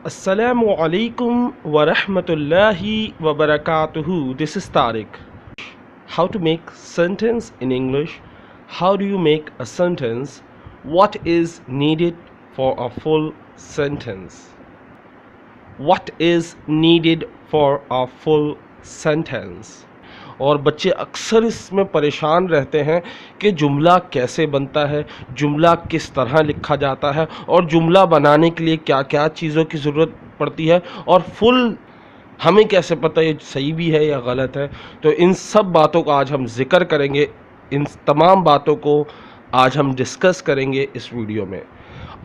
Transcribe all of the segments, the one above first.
Assalamu alaikum wa rahmatullahi wa barakatuhu. This is Tariq. How to make sentence in English? How do you make a sentence? What is needed for a full sentence? What is needed for a full sentence? और बच्चे अक्सर इसमें परेशान रहते हैं कि जुमला कैसे बनता है, जुमला किस तरह लिखा जाता है और जुमला बनाने के लिए क्या क्या चीज़ों की ज़रूरत पड़ती है और फुल हमें कैसे पता ये सही भी है या गलत है। तो इन सब बातों का आज हम जिक्र करेंगे, इन तमाम बातों को आज हम डिस्कस करेंगे इस वीडियो में।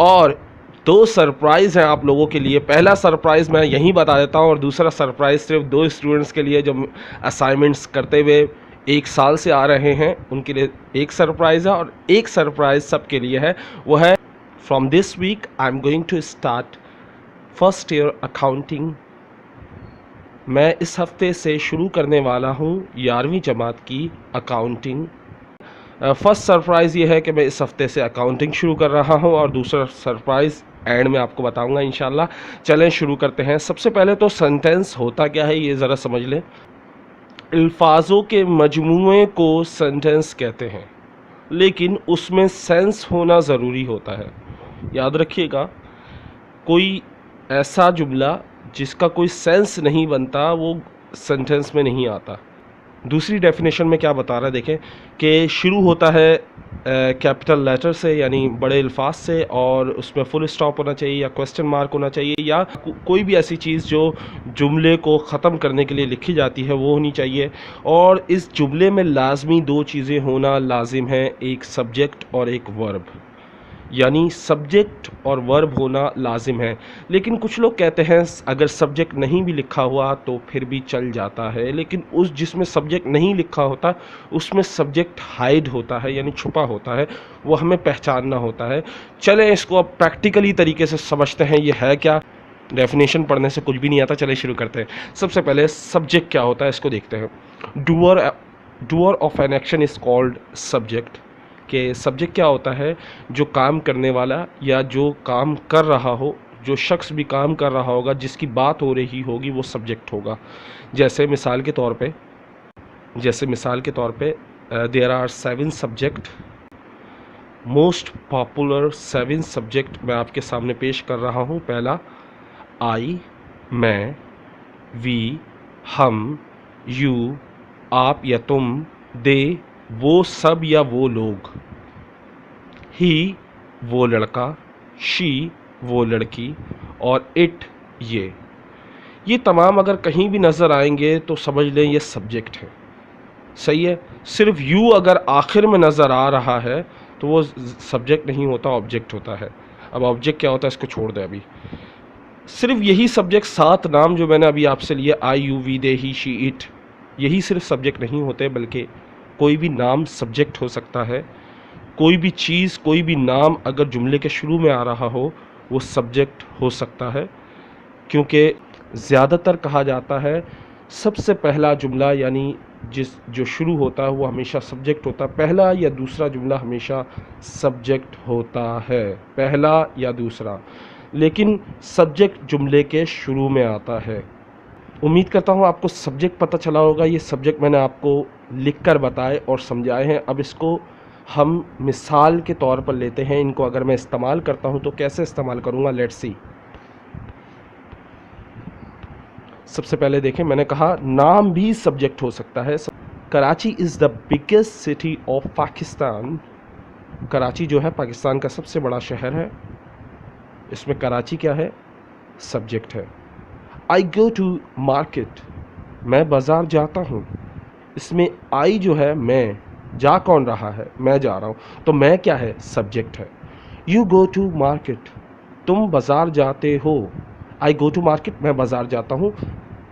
और दो सरप्राइज़ हैं आप लोगों के लिए। पहला सरप्राइज़ मैं यहीं बता देता हूँ और दूसरा सरप्राइज़ सिर्फ दो स्टूडेंट्स के लिए जो असाइनमेंट्स करते हुए 1 साल से आ रहे हैं, उनके लिए एक सरप्राइज़ है और एक सरप्राइज़ सबके लिए है। वो है from this week I am going to start first year accounting. मैं इस हफ्ते से शुरू करने वाला हूँ 11वीं जमात की अकाउंटिंग। फर्स्ट सरप्राइज़ ये है कि मैं इस हफ्ते से अकाउंटिंग शुरू कर रहा हूँ और दूसरा सरप्राइज़ एंड में आपको बताऊंगा इंशाल्लाह। चलें शुरू करते हैं। सबसे पहले तो सेंटेंस होता क्या है ये ज़रा समझ लें। अल्फाजों के मजमूए को सेंटेंस कहते हैं, लेकिन उसमें सेंस होना ज़रूरी होता है। याद रखिएगा, कोई ऐसा जुमला जिसका कोई सेंस नहीं बनता वो सेंटेंस में नहीं आता। दूसरी डेफिनेशन में क्या बता रहा है देखें कि शुरू होता है कैपिटल लेटर से यानी बड़े अल्फाज से, और उसमें फुल स्टॉप होना चाहिए या क्वेश्चन मार्क होना चाहिए या कोई भी ऐसी चीज़ जो जुमले को ख़त्म करने के लिए लिखी जाती है वो होनी चाहिए। और इस जुमले में लाजमी दो चीज़ें होना लाजिम है, एक सब्जेक्ट और एक वर्ब, यानी सब्जेक्ट और वर्ब होना लाजिम है। लेकिन कुछ लोग कहते हैं अगर सब्जेक्ट नहीं भी लिखा हुआ तो फिर भी चल जाता है, लेकिन उस जिसमें सब्जेक्ट नहीं लिखा होता उसमें सब्जेक्ट हाइड होता है यानी छुपा होता है, वो हमें पहचानना होता है। चलें इसको अब प्रैक्टिकली तरीके से समझते हैं ये है क्या। डेफिनेशन पढ़ने से कुछ भी नहीं आता, चले शुरू करते हैं। सबसे पहले सब्जेक्ट क्या होता है इसको देखते हैं। Doer of an action is called subject. कि सब्जेक्ट क्या होता है, जो काम करने वाला या जो काम कर रहा हो, जो शख्स भी काम कर रहा होगा, जिसकी बात हो रही होगी वो सब्जेक्ट होगा। जैसे मिसाल के तौर पे there are 7 subject, most popular 7 subject मैं आपके सामने पेश कर रहा हूँ। पहला आई, मैं, वी, हम, यू, आप या तुम, दे वो सब या वो लोग, ही वो लड़का, शी वो लड़की, और इट ये तमाम अगर कहीं भी नज़र आएंगे तो समझ लें ये सब्जेक्ट है। सही है। सिर्फ यू अगर आखिर में नज़र आ रहा है तो वो सब्जेक्ट नहीं होता, ऑब्जेक्ट होता है। अब ऑब्जेक्ट क्या होता है इसको छोड़ दें अभी। सिर्फ यही सब्जेक्ट 7 नाम जो मैंने अभी आपसे लिए, I, you, we, they, he, she, it, यही सिर्फ सब्जेक्ट नहीं होते, बल्कि कोई भी नाम सब्जेक्ट हो सकता है। कोई भी चीज़, कोई भी नाम अगर जुमले के शुरू में आ रहा हो वो सब्जेक्ट हो सकता है, क्योंकि ज़्यादातर कहा जाता है सबसे पहला जुमला यानी जो शुरू होता है वो हमेशा सब्जेक्ट होता है। पहला या दूसरा जुमला हमेशा सब्जेक्ट होता है, पहला या दूसरा, लेकिन सब्जेक्ट जुमले के शुरू में आता है। उम्मीद करता हूँ आपको सब्जेक्ट पता चला होगा। ये सब्जेक्ट मैंने आपको लिखकर बताए और समझाए हैं। अब इसको हम मिसाल के तौर पर लेते हैं। इनको अगर मैं इस्तेमाल करता हूँ तो कैसे इस्तेमाल करूँगा, लेट्स सी। सबसे पहले देखें, मैंने कहा नाम भी सब्जेक्ट हो सकता है। Karachi is the biggest city of Pakistan. Karachi जो है पाकिस्तान का सबसे बड़ा शहर है। इसमें कराची क्या है, सब्जेक्ट है। आई गो टू मार्केट, मैं बाज़ार जाता हूँ। इसमें आई जो है मैं, जा कौन रहा है, मैं जा रहा हूँ, तो मैं क्या है, सब्जेक्ट है। यू गो टू मार्केट, तुम बाज़ार जाते हो। आई गो टू मार्केट, मैं बाज़ार जाता हूँ।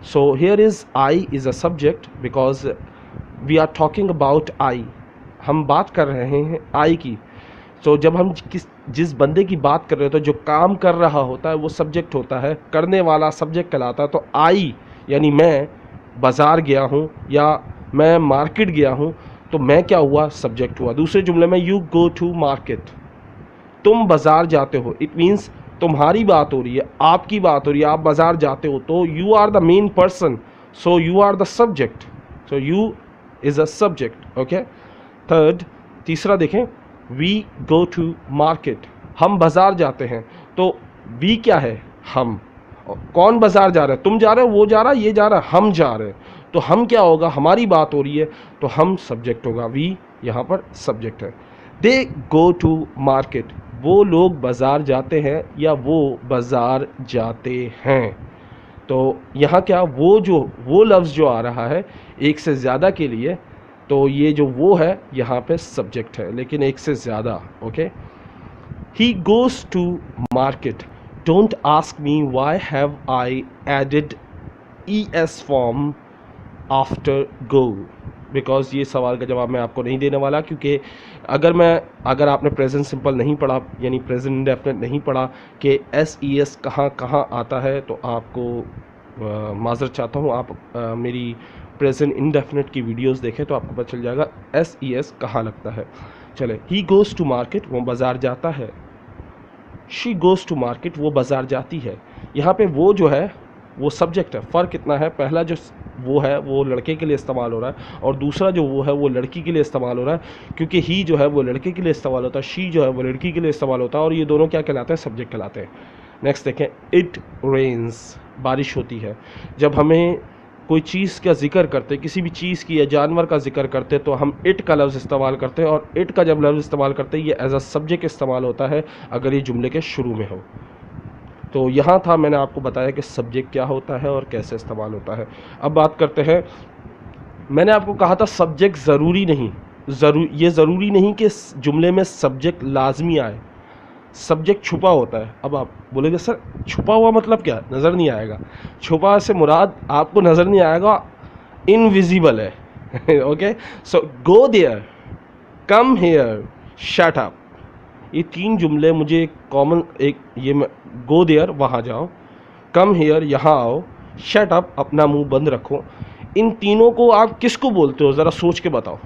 So here is I is a subject because we are talking about I, हम बात कर रहे हैं आई की। तो जब हम जिस बंदे की बात कर रहे होते हैं, जो काम कर रहा होता है वो सब्जेक्ट होता है, करने वाला सब्जेक्ट कहलाता है। तो आई यानी मैं बाज़ार गया हूँ या मैं मार्केट गया हूँ, तो मैं क्या हुआ, सब्जेक्ट हुआ। दूसरे जुमले में यू गो टू मार्केट, तुम बाज़ार जाते हो, इट मीन्स तुम्हारी बात हो रही है, आपकी बात हो रही है, आप बाज़ार जाते हो तो you are the main person, so you are the subject, so you is a subject. Okay. Third, तीसरा देखें, वी गो टू मार्केट, हम बाज़ार जाते हैं, तो वी क्या है, हम। कौन बाज़ार जा रहा है, तुम जा रहे हो, वो जा रहा है, ये जा रहा है, हम जा रहे हैं, तो हम क्या होगा, हमारी बात हो रही है तो हम सब्जेक्ट होगा, वी यहाँ पर सब्जेक्ट है। दे गो टू मार्केट, वो लोग बाज़ार जाते हैं या वो बाज़ार जाते हैं। तो यहाँ क्या, वो लफ्ज़ जो आ रहा है एक से ज़्यादा के लिए, तो ये जो वो है यहाँ पे सब्जेक्ट है, लेकिन एक से ज़्यादा। Okay. He goes to market, don't ask me why have I added ES form after go, because ये सवाल का जवाब मैं आपको नहीं देने वाला, क्योंकि अगर आपने प्रेजेंट सिंपल नहीं पढ़ा, यानी प्रेजेंट इंडेफिनिट नहीं पढ़ा कि SES कहाँ कहाँ आता है, तो आपको माज़रत चाहता हूँ, आप मेरी प्रेजेंट इंडेफिनिट की वीडियोस देखें तो आपको पता चल जाएगा SES कहाँ लगता है। चले, ही गोज़ टू मार्केट, वो बाज़ार जाता है। शी गोज़ टू मार्केट, वो बाज़ार जाती है। यहाँ पे वो जो है वो सब्जेक्ट है। फ़र्क इतना है, पहला जो वो है वो लड़के के लिए इस्तेमाल हो रहा है और दूसरा जो वो है वो लड़की के लिए इस्तेमाल हो रहा है, क्योंकि ही जो है वो लड़के के लिए इस्तेमाल होता है, शी जो है वो लड़की के लिए इस्तेमाल होता है, और ये दोनों क्या कहलाते हैं, सब्जेक्ट कहलाते हैं। नेक्स्ट देखें, इट रेन्स, बारिश होती है। जब हमें कोई चीज़ का जिक्र करते, किसी भी चीज़ की या जानवर का जिक्र करते, तो हम इट का लफ्ज़ इस्तेमाल करते हैं, और इट का जब लफ्ज़ इस्तेमाल करते हैं ये एज अ सब्जेक्ट इस्तेमाल होता है अगर ये जुमले के शुरू में हो। तो यहाँ था, मैंने आपको बताया कि सब्जेक्ट क्या होता है और कैसे इस्तेमाल होता है। अब बात करते हैं, मैंने आपको कहा था सब्जेक्ट ज़रूरी नहीं, ये ज़रूरी नहीं कि जुमले में सब्जेक्ट लाजमी आए, सब्जेक्ट छुपा होता है। अब आप बोलेंगे सर छुपा हुआ मतलब क्या, नज़र नहीं आएगा। छुपा से मुराद आपको नज़र नहीं आएगा, इनविजिबल है। Okay. So go there, come here, shut up, ये तीन जुमले मुझे कॉमन, एक ये गो देयर वहाँ जाओ, कम हेयर यहाँ आओ, शट अप अपना मुंह बंद रखो, इन तीनों को आप किसको बोलते हो, ज़रा सोच के बताओ।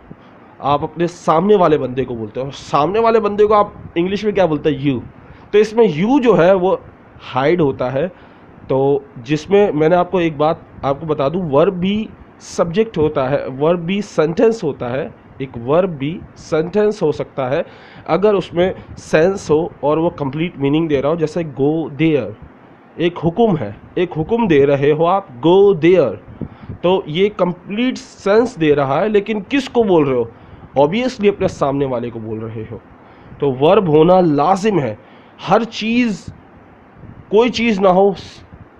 आप अपने सामने वाले बंदे को बोलते हो, सामने वाले बंदे को आप इंग्लिश में क्या बोलते हैं, यू। तो इसमें यू जो है वो हाइड होता है, तो जिसमें मैंने आपको एक बात आपको बता दूं, वर्ब भी सब्जेक्ट होता है, वर्ब भी सेंटेंस होता है, एक वर्ब भी सेंटेंस हो सकता है अगर उसमें सेंस हो और वो कंप्लीट मीनिंग दे रहा हो। जैसे गो देयर एक हुक्म है, एक हुक्म दे रहे हो आप, गो देयर, तो ये कंप्लीट सेंस दे रहा है, लेकिन किसको बोल रहे हो, ऑब्वियसली अपने सामने वाले को बोल रहे हो। तो वर्ब होना लाजिम है, हर चीज़, कोई चीज़ ना हो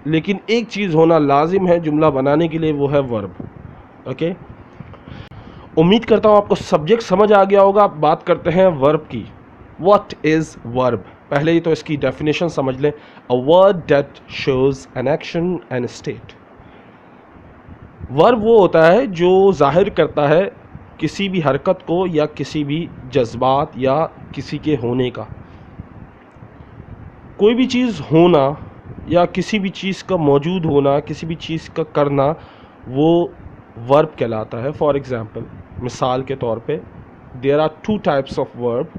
लेकिन एक चीज़ होना लाजिम है जुमला बनाने के लिए, वो है वर्ब। ओके। उम्मीद करता हूँ आपको सब्जेक्ट समझ आ गया होगा। आप बात करते हैं वर्ब की। व्हाट इज़ वर्ब, पहले ही तो इसकी डेफिनेशन समझ लें। A word that shows an action and state. Verb वो होता है जो जाहिर करता है किसी भी हरकत को या किसी भी जज्बात या किसी के होने का। कोई भी चीज़ होना या किसी भी चीज़ का मौजूद होना, किसी भी चीज़ का करना, वो वर्ब कहलाता है। फॉर एग्ज़ाम्पल, मिसाल के तौर पे, there are two types of verb,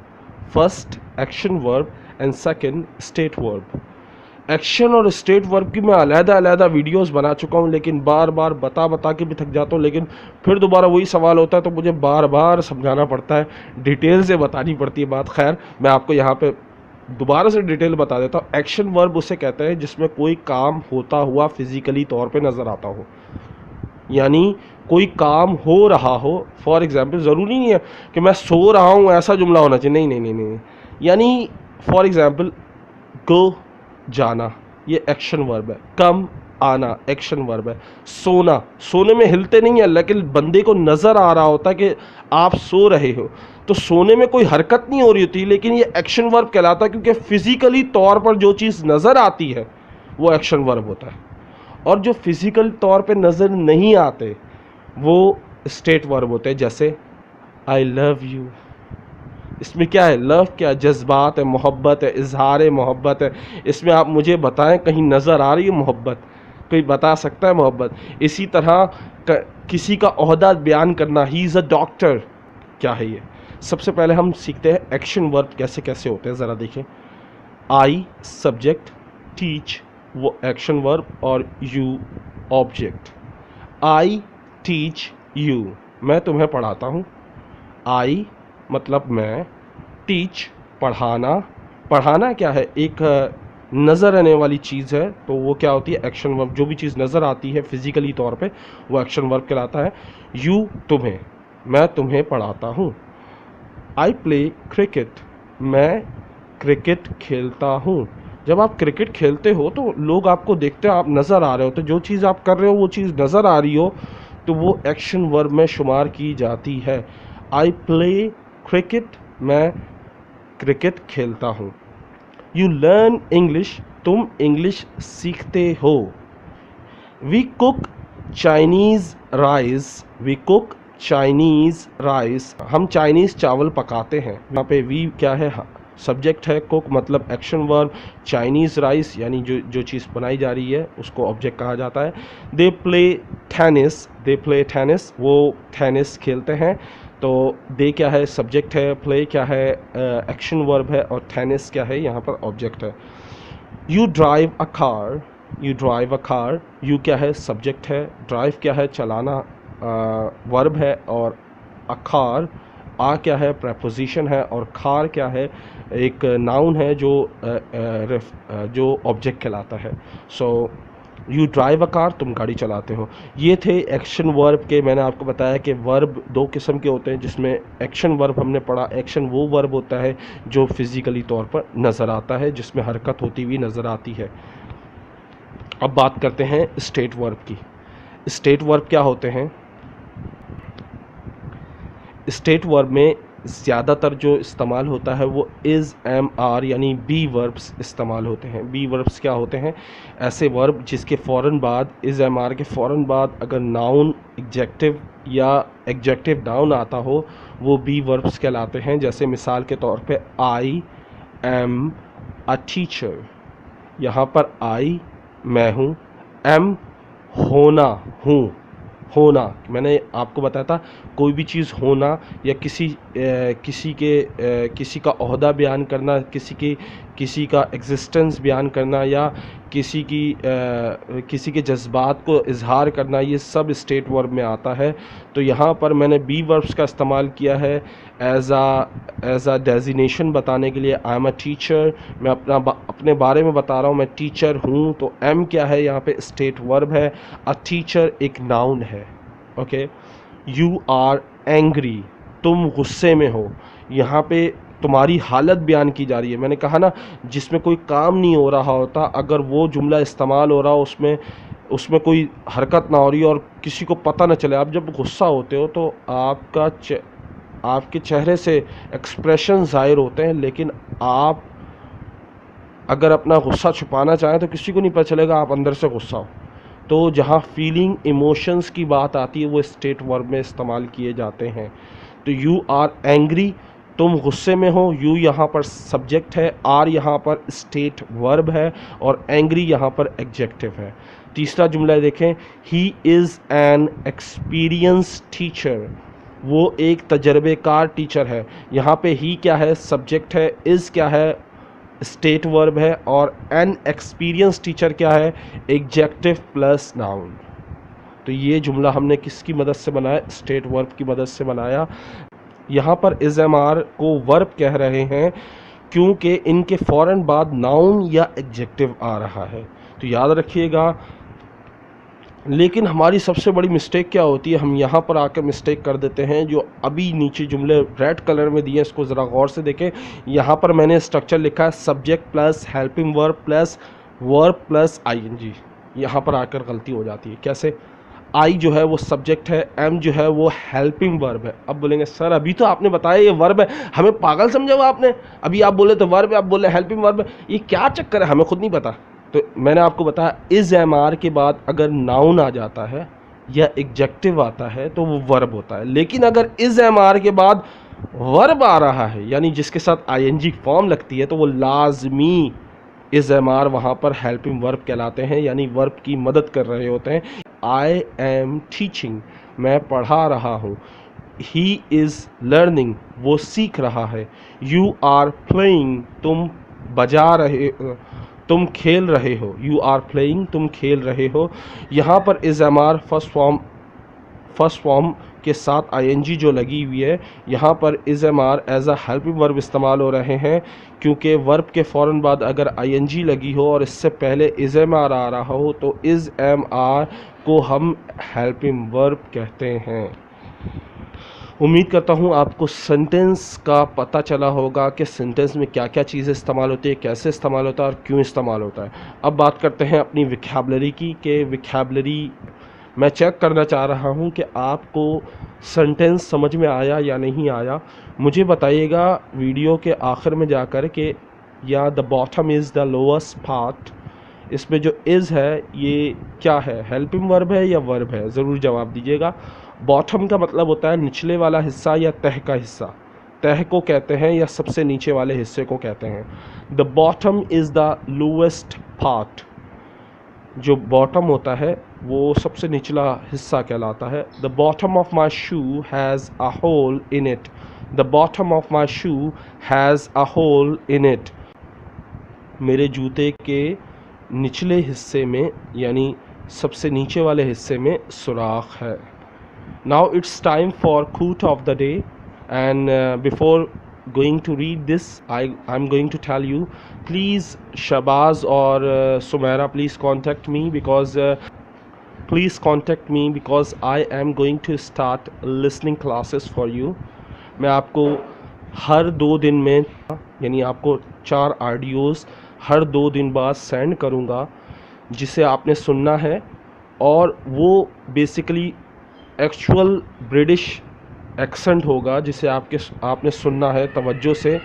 first action verb and second state verb. Action और स्टेट वर्ब की मैं अलग-अलग वीडियोस बना चुका हूँ, लेकिन बार बार बता के भी थक जाता हूँ, लेकिन फिर दोबारा वही सवाल होता है तो मुझे बार बार समझाना पड़ता है, डिटेल से बतानी पड़ती है बात। खैर, मैं आपको यहाँ पे दोबारा से डिटेल बता देता हूँ। एक्शन वर्ब उसे कहते हैं जिसमें कोई काम होता हुआ फिज़िकली तौर पे नज़र आता हो, यानी कोई काम हो रहा हो। फॉर एग्ज़ाम्पल, ज़रूरी नहीं है कि मैं सो रहा हूँ ऐसा जुमला होना चाहिए, नहीं। यानी फॉर एग्ज़ाम्पल, गो जाना, ये एक्शन वर्ब है। कम आना एक्शन वर्ब है। सोना, सोने में हिलते नहीं है लेकिन बंदे को नज़र आ रहा होता है कि आप सो रहे हो, तो सोने में कोई हरकत नहीं हो रही होती, लेकिन ये एक्शन वर्ब कहलाता है क्योंकि फिज़िकली तौर पर जो चीज़ नज़र आती है वो एक्शन वर्ब होता है, और जो फिज़िकल तौर पे नज़र नहीं आते वो स्टेट वर्ब होते हैं। जैसे आई लव यू, इसमें क्या है, लव क्या, जज्बात है, मोहब्बत है, इजहार मोहब्बत है। इसमें आप मुझे बताएं कहीं नज़र आ रही है मोहब्बत, कोई बता सकता है मोहब्बत। इसी तरह किसी का ओहदा बयान करना, ही इज़ अ डॉक्टर, क्या है ये। सबसे पहले हम सीखते हैं एक्शन वर्ब कैसे कैसे होते हैं, ज़रा देखें। आई सब्जेक्ट, टीच वो एक्शन वर्ब और you object. I teach you, मैं तुम्हें पढ़ाता हूँ। आई मतलब मैं, टीच पढ़ाना। पढ़ाना क्या है, एक नज़र आने वाली चीज़ है, तो वो क्या होती है, एक्शन वर्ब। जो भी चीज़ नज़र आती है फिजिकली तौर पे वो एक्शन वर्ब कहलाता है। यू तुम्हें, मैं तुम्हें पढ़ाता हूँ। आई प्ले क्रिकेट, मैं क्रिकेट खेलता हूँ। जब आप क्रिकेट खेलते हो तो लोग आपको देखते हैं, आप नज़र आ रहे हो, तो जो चीज़ आप कर रहे हो वो चीज़ नज़र आ रही हो तो वो एक्शन वर्ब में शुमार की जाती है। आई प्ले क्रिकेट, मैं क्रिकेट खेलता हूँ। यू लर्न इंग्लिश, तुम इंग्लिश सीखते हो। We cook Chinese rice, we cook Chinese rice, हम चाइनीज़ चावल पकाते हैं। यहाँ पे वी क्या है, सब्जेक्ट है, कुक मतलब एक्शन वर्ब, चाइनीज़ राइस यानी जो चीज़ बनाई जा रही है उसको ऑब्जेक्ट कहा जाता है। They play tennis, they play tennis, वो टेनिस खेलते हैं। तो दे क्या है, सब्जेक्ट है, प्ले क्या है, एक्शन वर्ब है, और टेनिस क्या है, यहाँ पर ऑब्जेक्ट है। You drive a car, you drive a car, you क्या है, सब्जेक्ट है, ड्राइव क्या है, चलाना, वर्ब है, और अ कार, आ क्या है, प्रेपोजिशन है, और कार क्या है, एक नाउन है जो ऑब्जेक्ट कहलाता है। So you drive a car, तुम गाड़ी चलाते हो। ये थे एक्शन वर्ब के। मैंने आपको बताया कि वर्ब दो किस्म के होते हैं, जिसमें एक्शन वर्ब हमने पढ़ा, एक्शन वो वर्ब होता है जो फिज़िकली तौर पर नज़र आता है, जिसमें हरकत होती हुई नज़र आती है। अब बात करते हैं स्टेट वर्ब की। स्टेट वर्ब क्या होते हैं? स्टेट वर्ब में ज़्यादातर जो इस्तेमाल होता है वो इज़, एम, आर यानी बी वर्ब्स इस्तेमाल होते हैं। बी वर्ब्स क्या होते हैं? ऐसे वर्ब जिसके फ़ौरन बाद, इज़, एम, आर के फ़ौरन बाद अगर नाउन, एग्जेक्टिव या एग्जेक्टिव नाउन आता हो वो बी वर्ब्स कहलाते हैं। जैसे मिसाल के तौर पे आई एम अ टीचर, यहाँ पर आई मैं हूँ, एम होना हूँ। होना, मैंने आपको बताया था कोई भी चीज़ होना या किसी का ओहदा बयान करना, किसी का एग्जिस्टेंस बयान करना, या किसी के जज्बात को इजहार करना, ये सब स्टेट वर्ब में आता है। तो यहाँ पर मैंने बी वर्ब्स का इस्तेमाल किया है एज अ डेजिनेशन बताने के लिए। आई एम अ टीचर, मैं अपने बारे में बता रहा हूँ, मैं टीचर हूँ। तो एम क्या है, यहाँ पे स्टेट वर्ब है। अ टीचर एक नाउन है। ओके। यू आर एंग्री, तुम गुस्से में हो। यहाँ पे तुम्हारी हालत बयान की जा रही है। मैंने कहा ना, जिसमें कोई काम नहीं हो रहा होता, अगर वो जुमला इस्तेमाल हो रहा हो, उसमें कोई हरकत ना हो रही और किसी को पता ना चले। आप जब गुस्सा होते हो तो आपके चेहरे से एक्सप्रेशन ज़ाहिर होते हैं, लेकिन आप अगर अपना गुस्सा छुपाना चाहें तो किसी को नहीं पता चलेगा आप अंदर से गुस्सा हो। तो जहाँ फीलिंग, इमोशंस की बात आती है वो स्टेट वर्ब में इस्तेमाल किए जाते हैं। तो यू आर एंग्री, तुम गुस्से में हो। यू यहाँ पर सब्जेक्ट है, आर यहाँ पर स्टेट वर्ब है, और एंग्री यहाँ पर एग्जेक्टिव है। तीसरा जुमला देखें, he is an experience teacher, वो एक तजर्बेकार टीचर है। यहाँ पे ही क्या है, सब्जेक्ट है, इज़ क्या है, स्टेट वर्ब है, और एन एक्सपीरियंस टीचर क्या है, एग्जेक्टिव प्लस नाउन। तो ये जुमला हमने किसकी मदद से बनाया, स्टेट वर्ब की मदद से बनाया। यहाँ पर इज़, एम, आर को वर्ब कह रहे हैं क्योंकि इनके फ़ौरन बाद नाउन या एग्जेक्टिव आ रहा है। तो याद रखिएगा। लेकिन हमारी सबसे बड़ी मिस्टेक क्या होती है, हम यहाँ पर आकर मिस्टेक कर देते हैं। जो अभी नीचे जुमले रेड कलर में दिए, इसको ज़रा गौर से देखें। यहाँ पर मैंने स्ट्रक्चर लिखा है subject plus helping verb plus ING. यहाँ पर आकर गलती हो जाती है। कैसे? आई जो है वो सब्जेक्ट है, एम जो है वो हेल्पिंग वर्ब है। अब बोलेंगे सर अभी तो आपने बताया ये वर्ब है, हमें पागल समझा हुआ आपने। अभी आप बोले तो वर्ब है, आप बोले हेल्पिंग वर्ब है, ये क्या चक्कर है, हमें खुद नहीं पता। तो मैंने आपको बताया इज़, एम, आर के बाद अगर नाउन आ जाता है या एग्जेक्टिव आता है तो वो वर्ब होता है। लेकिन अगर इज़, एम, आर के बाद वर्ब आ रहा है, यानी जिसके साथ आईएनजी फॉर्म लगती है, तो वो लाजमी इज़, एम, आर वहाँ पर हेल्पिंग वर्ब कहलाते हैं, यानी वर्ब की मदद कर रहे होते हैं। आई एम टीचिंग, मैं पढ़ा रहा हूँ। ही इज़ लर्निंग, वो सीख रहा है। यू आर प्लेइंग, तुम बजा रहे, तुम खेल रहे हो, यू आर प्लेइंग, तुम खेल रहे हो। यहाँ पर is am are first form के साथ आईएनजी जो लगी हुई है, यहाँ पर is am are as a helping verb इस्तेमाल हो रहे हैं, क्योंकि वर्ब के फ़ौरन बाद अगर आईएनजी लगी हो और इससे पहले इज़ एम आर आ रहा हो तो इज़ एम आर को हम हेल्पिंग वर्ब कहते हैं। उम्मीद करता हूँ आपको सेंटेंस का पता चला होगा कि सेंटेंस में क्या क्या चीज़ें इस्तेमाल होती है, कैसे इस्तेमाल होता है और क्यों इस्तेमाल होता है। अब बात करते हैं अपनी विकैबुलरी की, कि विकैबुलरी मैं चेक करना चाह रहा हूँ कि आपको सेंटेंस समझ में आया या नहीं आया। मुझे बताइएगा वीडियो के आखिर में जाकर कि या the bottom is the lowest part, इसमें जो इज़ है ये क्या है, हेल्पिंग वर्ब है या वर्ब है, ज़रूर जवाब दीजिएगा। बॉटम का मतलब होता है निचले वाला हिस्सा या तह का हिस्सा, तह को कहते हैं या सबसे नीचे वाले हिस्से को कहते हैं। The bottom is the lowest part, जो बॉटम होता है वो सबसे निचला हिस्सा कहलाता है। The bottom of my shoe has a hole in it, the bottom of my shoe has a hole in it, मेरे जूते के निचले हिस्से में यानी सबसे नीचे वाले हिस्से में सुराख है। Now it's time for quote of the day, and before going to read this, I'm going to tell you, please Shabaz or Sumaira, please contact me because I am going to start listening classes for you। मैं आपको हर 2 दिन में यानी आपको 4 audios हर 2 दिन बाद send करूँगा, जिसे आपने सुनना है, और वो बेसिकली एक्चुअल ब्रिटिश एक्सेंट होगा जिसे आपने सुनना है तवज्जो से।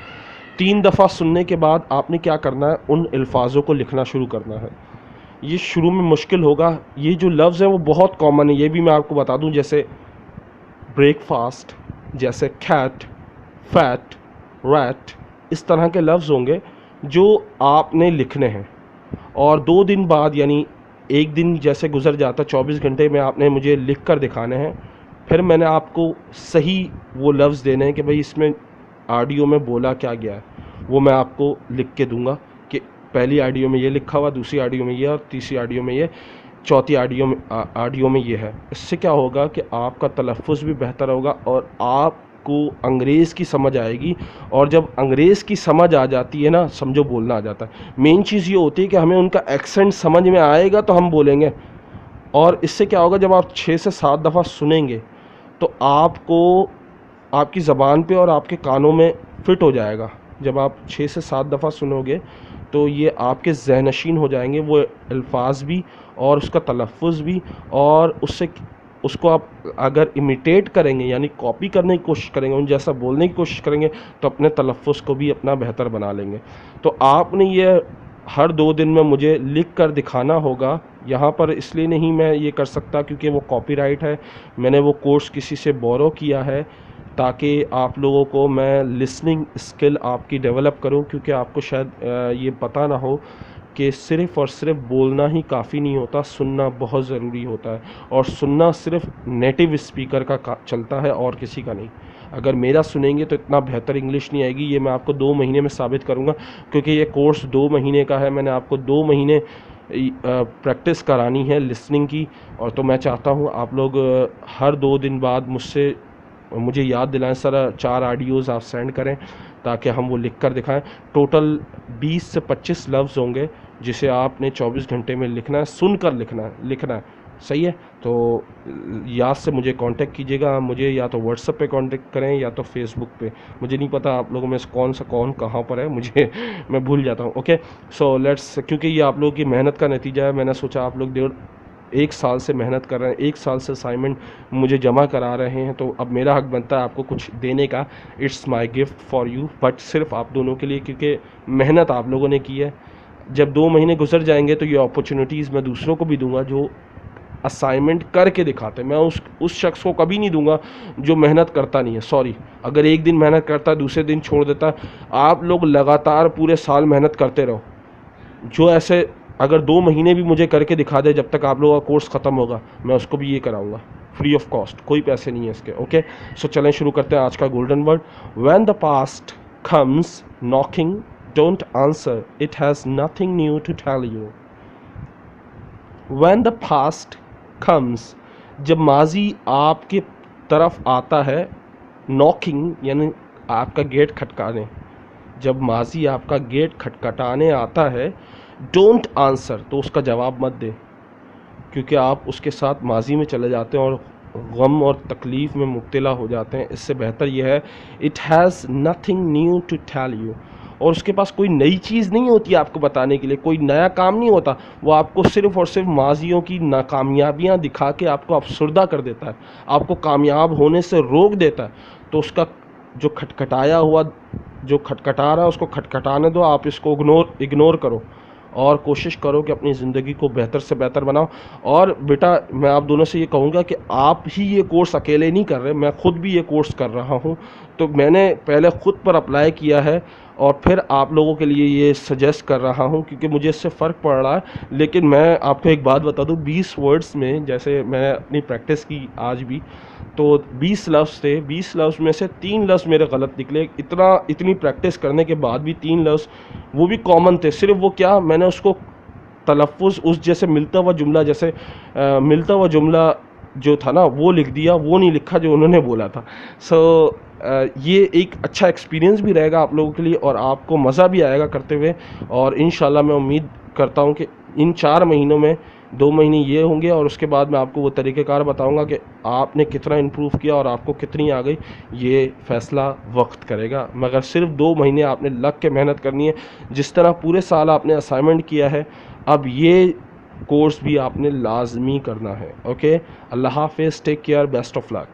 3 दफ़ा सुनने के बाद आपने क्या करना है, उन अल्फाजों को लिखना शुरू करना है। ये शुरू में मुश्किल होगा, ये जो लफ्ज़ हैं वो बहुत कॉमन है, ये भी मैं आपको बता दूं, जैसे ब्रेकफास्ट, जैसे कैट, फैट, रैट, इस तरह के लफ्ज़ होंगे जो आपने लिखने हैं। और 2 दिन बाद यानी एक दिन जैसे गुजर जाता, 24 घंटे में आपने मुझे लिख कर दिखाने हैं, फिर मैंने आपको सही वो लफ्ज़ देने हैं कि भाई इसमें ऑडियो में बोला क्या गया है, वो मैं आपको लिख के दूंगा कि पहली ऑडियो में ये लिखा हुआ, दूसरी ऑडियो में ये, और तीसरी ऑडियो में ये, चौथी ऑडियो में ये है। इससे क्या होगा कि आपका तलफ़्फ़ुज़ भी बेहतर होगा और आपको अंग्रेज़ की समझ आएगी, और जब अंग्रेज़ की समझ आ जाती है ना, समझो बोलना आ जाता है। मेन चीज़ ये होती है कि हमें उनका एक्सेंट समझ में आएगा तो हम बोलेंगे, और इससे क्या होगा, जब आप 6 से 7 दफ़ा सुनेंगे तो आपको आपकी ज़बान पे और आपके कानों में फ़िट हो जाएगा। जब आप 6 से 7 दफ़ा सुनोगे तो ये आपके ज़हनशीन हो जाएंगे, वो अल्फाज भी और उसका तलफ़्फ़ुज़ भी, और उसको आप अगर इमिटेट करेंगे यानी कॉपी करने की कोशिश करेंगे, उन जैसा बोलने की कोशिश करेंगे, तो अपने तलफ़्फ़ुज़ को भी अपना बेहतर बना लेंगे। तो आपने ये हर 2 दिन में मुझे लिख कर दिखाना होगा। यहाँ पर इसलिए नहीं मैं ये कर सकता क्योंकि वो कॉपीराइट है, मैंने वो कोर्स किसी से बोरो किया है ताकि आप लोगों को मैं लिसनिंग स्किल आपकी डेवलप करूं, क्योंकि आपको शायद ये पता ना हो कि सिर्फ़ और सिर्फ बोलना ही काफ़ी नहीं होता, सुनना बहुत ज़रूरी होता है, और सुनना सिर्फ नेटिव स्पीकर का चलता है और किसी का नहीं। अगर मेरा सुनेंगे तो इतना बेहतर इंग्लिश नहीं आएगी, ये मैं आपको 2 महीने में साबित करूँगा, क्योंकि ये कोर्स 2 महीने का है। मैंने आपको 2 महीने प्रैक्टिस करानी है लिसनिंग की, और तो मैं चाहता हूँ आप लोग हर 2 दिन बाद मुझे याद दिलाएं, सर 4 ऑडियोज़ आप सेंड करें ताकि हम वो लिख कर दिखाएं। टोटल 20 से 25 लफ्ज़ होंगे जिसे आपने 24 घंटे में लिखना है, सुनकर लिखना है। सही है, तो याद से मुझे कांटेक्ट कीजिएगा। मुझे या तो व्हाट्सएप पे कांटेक्ट करें या तो फेसबुक पे, मुझे नहीं पता आप लोगों में से कौन कहाँ पर है, मुझे मैं भूल जाता हूँ। ओके, सो लेट्स, क्योंकि ये आप लोगों की मेहनत का नतीजा है, मैंने सोचा आप लोग 1 साल से मेहनत कर रहे हैं, 1 साल से असाइनमेंट मुझे जमा करा रहे हैं, तो अब मेरा हक बनता है आपको कुछ देने का। It's my gift for you, but सिर्फ आप दोनों के लिए, क्योंकि मेहनत आप लोगों ने की है। जब 2 महीने गुजर जाएंगे तो ये अपॉर्चुनिटीज़ मैं दूसरों को भी दूंगा जो असाइनमेंट करके दिखाते हैं। मैं उस शख्स को कभी नहीं दूंगा जो मेहनत करता नहीं है। सॉरी, अगर एक दिन मेहनत करता है दूसरे दिन छोड़ देता है। आप लोग लगातार पूरे साल मेहनत करते रहो। जो ऐसे अगर 2 महीने भी मुझे करके दिखा दे जब तक आप लोगों का कोर्स ख़त्म होगा, मैं उसको भी ये कराऊंगा फ्री ऑफ कॉस्ट, कोई पैसे नहीं है इसके। ओके, सो चलें शुरू करते हैं आज का golden word. When the past comes knocking don't answer, it has nothing new to tell you. When the past comes, जब माजी आपके तरफ आता है, knocking यानी आपका गेट खटकाने, जब माजी आपका गेट खटखटाने आता है, डोंट आंसर, तो उसका जवाब मत दे, क्योंकि आप उसके साथ माजी में चले जाते हैं और गम और तकलीफ़ में मुब्तला हो जाते हैं। इससे बेहतर यह है it has nothing new to tell you, और उसके पास कोई नई चीज़ नहीं होती आपको बताने के लिए, कोई नया काम नहीं होता, वो आपको सिर्फ़ और सिर्फ माजियों की नाकामयाबियाँ दिखा के आपको अफसरदा कर देता है, आपको कामयाब होने से रोक देता है। तो उसका जो खटखटाया हुआ, जो खटखटा रहा है उसको खटखटाने दो, आप इसको इग्नोर करो और कोशिश करो कि अपनी ज़िंदगी को बेहतर से बेहतर बनाओ। और बेटा मैं आप दोनों से ये कहूँगा कि आप ही ये कोर्स अकेले नहीं कर रहे, मैं ख़ुद भी ये कोर्स कर रहा हूँ, तो मैंने पहले ख़ुद पर अप्लाई किया है और फिर आप लोगों के लिए ये सजेस्ट कर रहा हूँ, क्योंकि मुझे इससे फ़र्क पड़ रहा है। लेकिन मैं आपको एक बात बता दूँ, 20 वर्ड्स में, जैसे मैंने अपनी प्रैक्टिस की आज भी, तो 20 लफ्ज़ थे, 20 लफ्ज़ में से 3 लफ्ज़ मेरे गलत निकले। इतनी प्रैक्टिस करने के बाद भी 3 लफ्ज़ वो भी कॉमन थे, सिर्फ वो क्या, मैंने उसको तलफ़्फ़ुज़ उस जैसे मिलता हुआ जुमला, जैसे मिलता हुआ जुमला जो था ना वो लिख दिया, वो नहीं लिखा जो उन्होंने बोला था। ये एक अच्छा एक्सपीरियंस भी रहेगा आप लोगों के लिए और आपको मज़ा भी आएगा करते हुए। और इंशाल्लाह मैं उम्मीद करता हूँ कि इन 4 महीनों में 2 महीने ये होंगे और उसके बाद मैं आपको वो तरीक़ेकार बताऊँगा कि आपने कितना इम्प्रूव किया और आपको कितनी आ गई, ये फ़ैसला वक्त करेगा। मगर सिर्फ 2 महीने आपने लग के मेहनत करनी है, जिस तरह पूरे साल आपने असाइनमेंट किया है, अब ये कोर्स भी आपने लाजमी करना है। ओके, अल्लाह हाफ़िज़, take care, best of luck.